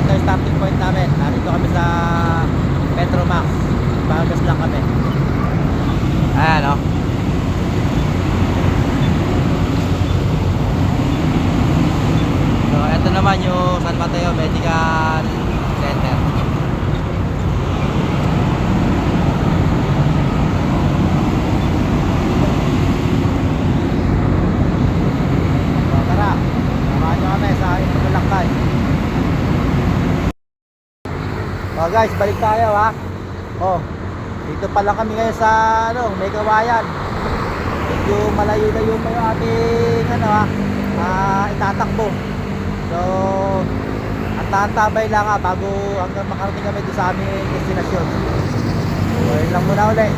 ito yung starting point namin. Nandito kami sa Petromax. Bagas lang kami. Ayan o. So ito naman yung San Mateo Medical Center. So tara, samahan nyo kami sa aking paglalakbay. So guys, balik tayo ha. Oh, dito pa lang kami ngayon sa may kawayan. Medyo malayo-layo pa yung ating itatakbo. So antabay lang bago hanggang makarating kami doon sa aming destinasyon. So yun lang muna ulit.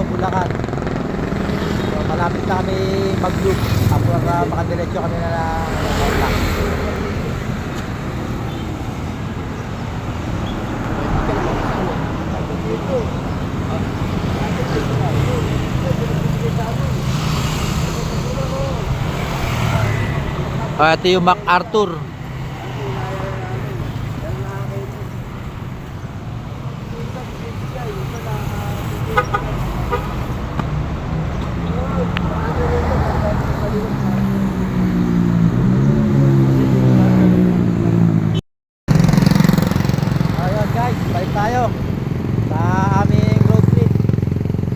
Bulacan. So malapit na kami mag-loop para makadiretso kami na lang. Ito yung MacArthur. Tayo sa aming road trip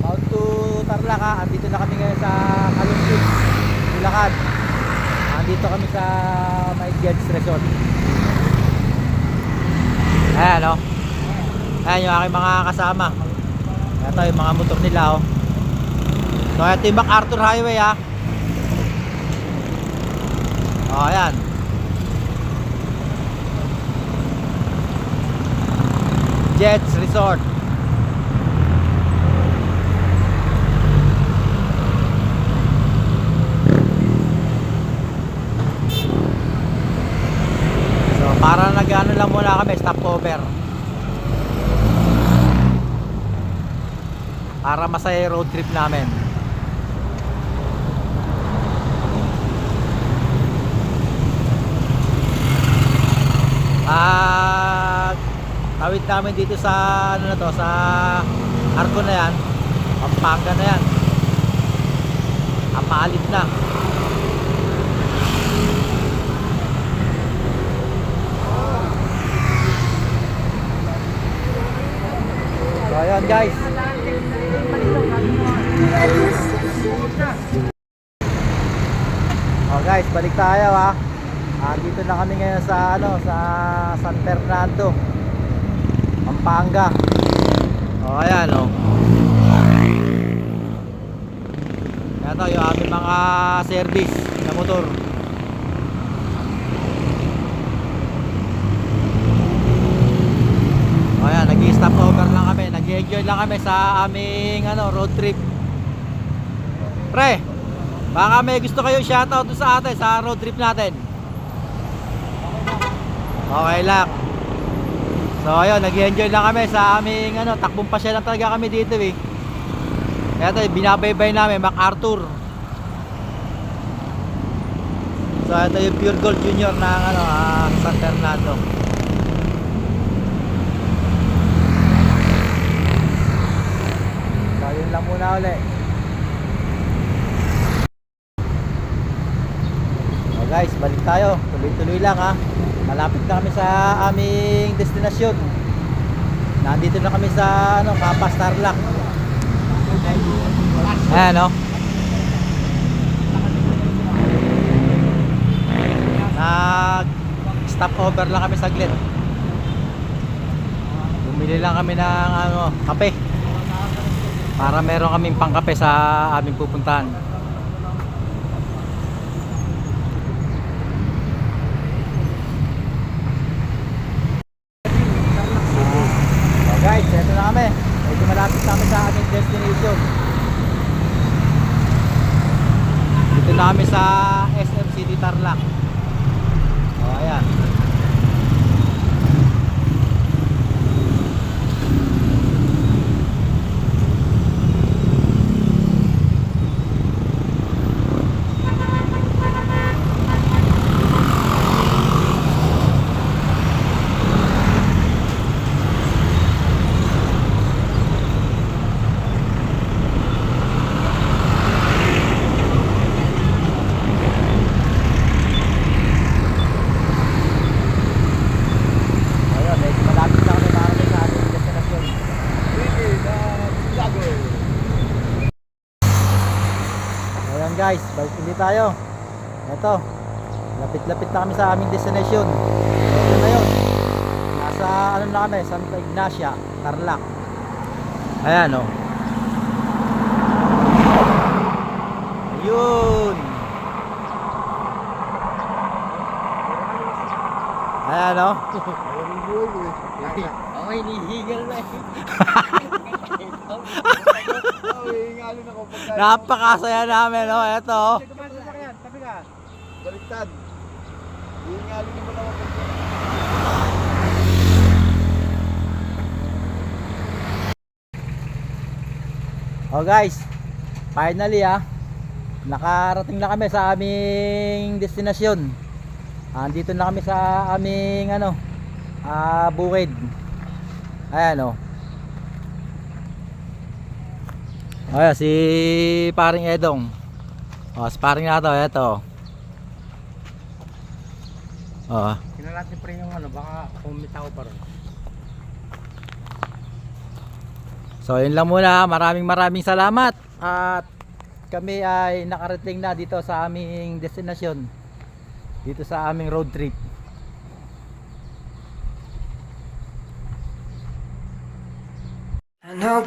bound to Tarlac. Andito na kami ngayon sa Kalungkit, Bulacan. Andito kami sa My Geds Resort. Ayan o. Ayan yung aking mga kasama. Ito yung mga motor nila o. So ito yung MacArthur Highway ha. O ayan. Jets Resort. So para nag-ano lang muna kami, stopover. Para masaya road trip namin. Tawid namin dito sa sa Arco na yan, Pampanga na yan, Apaalit na. So ayan guys, guys, balik tayo ha. Dito na kami ngayon sa sa San Fernando, Pampanga. Ayan o. Ito yung aming mga service na motor. Ayan, nag-stop over lang kami. Nag-enjoy lang kami sa aming road trip. Pre, baka may gusto kayo shoutout sa atin sa road trip natin. Okay lang. So ayun, nag-enjoy lang kami sa aming takbong pasya lang talaga kami dito eh. Kaya ito, binabaybay namin MacArthur. So ito yung Pure Gold Junior ng San Fernando. So yun lang muna ulit. So guys, balik tayo. Tuloy-tuloy lang ha. Malapit na kami sa aming destinasyon. Nandito na kami sa Kapas, Tarlac. Ayan o. Nag-stop over lang kami saglit. Bumili lang kami ng kape. Para meron kaming pangkape sa aming pupuntahan. sa SM City Tarlac. O, ayan. Ayun, medyo malapit na kami makarating sa ating destinasyon. Ayan guys, balik ulit tayo. Ito, lapit-lapit na kami sa aming destination. Ito na yun. Nasa ano na kami, Santa Ignacia, Tarlac. Ayan o. Ayun. Ayan o. Ako hinihigal na eh. Napakasaya namin o. Ito o. Tabi ka. Baliktad. Hihingalin naman ako. Oh guys, finally nakarating na kami sa aming destinasyon. Andito na kami sa aming bukid. Ayan oh. Ayan si paring Edong. Oh, si paring nato, eto. Oh. Tingnan natin pre yung baka kumitaw pa rin. So yun lang muna, maraming salamat at kami ay nakarating na dito sa aming destinasyon, dito sa aming road trip. And how